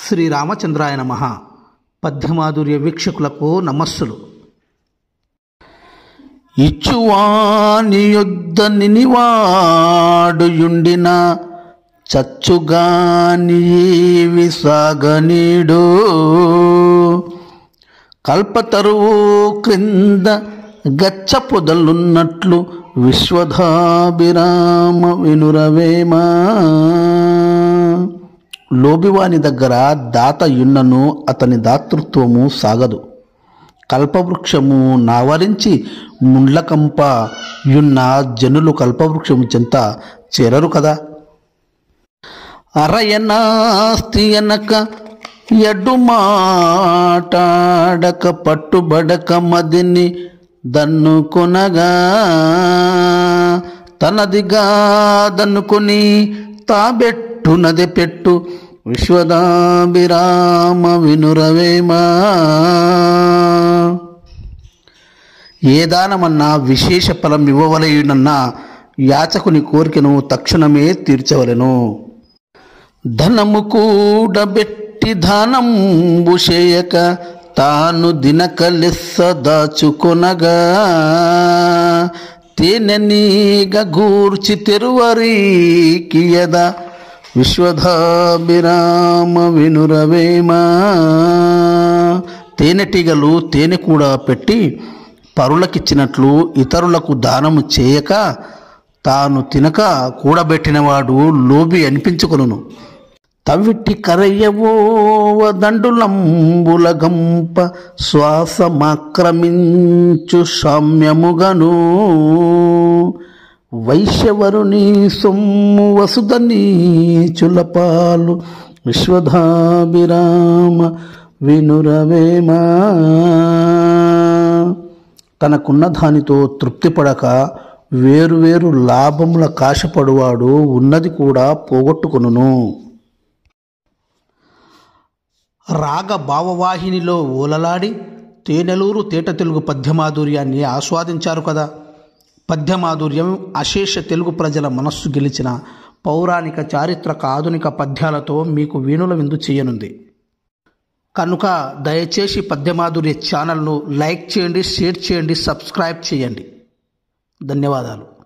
శ్రీరామచంద్రాయ నమః. పద్యమాధుర్య వీక్షకులకు నమస్సులు. ఇచ్చువాని యొద్ద నినివాడుయుండిన చచ్చుగాని విసాగనీడు కల్పతరువు క్రింద గచ్చ పొదలున్నట్లు విశ్వధాభిరామ వినురవేమా. లోబివాని దగ్గర దాత యున్నను అతని దాతృత్వము సాగదు. కల్పవృక్షము నావరించి ముండ్లకంప యున్న జనులు కల్పవృక్షము చెంత చేరరు కదా. అరయనాస్తి అనక ఎడ్డు మాటాడక పట్టుబడక మదిని దన్ను కొనగా తనదిగా దన్నుకొని తాబెట్టునది పెట్టు విశ్వదాభిరామ వినురవేమా. ఏ దానమన్నా విశేష ఫలం ఇవ్వవలయునన్నా యాచకుని కోరికను తక్షణమే తీర్చవలెను. ధనము కూడబెట్టి దానంబు చేయక తాను దినకలెస్స దాచుకొనగా తేనెనీగ గూర్చి తెరువరీకియద విశ్వధాభిరామ వినురవేమా. తేనెటీగలు తేనె కూడా పెట్టి పరులకిచ్చినట్లు ఇతరులకు దానము చేయక తాను తినక కూడబెట్టినవాడు లోబి అనిపించుకొనును. తవిటి కరయ్యవోవ దండులంబుల గంప శ్వాసమాక్రమించు సామ్యముగను వైశ్యవరుని సొమ్ము వసుధ నీచులపాలు విశ్వధాభిరామ వినురవేమా. తనకున్న దానితో తృప్తిపడక వేరువేరు లాభముల కాశపడువాడు ఉన్నది కూడా పోగొట్టుకొనును. రాగ భావవాహినిలో ఓలలాడి తేనెలూరు తేట తెలుగు పద్యమాధుర్యాన్ని ఆస్వాదించారు కదా. పద్యమాధుర్యం అశేష తెలుగు ప్రజల మనస్సు గెలిచిన పౌరాణిక చారిత్రక ఆధునిక పద్యాలతో మీకు వీణుల విందు చేయనుంది. కనుక దయచేసి పద్యమాధుర్య ఛానల్ను లైక్ చేయండి, షేర్ చేయండి, సబ్స్క్రైబ్ చేయండి. ధన్యవాదాలు.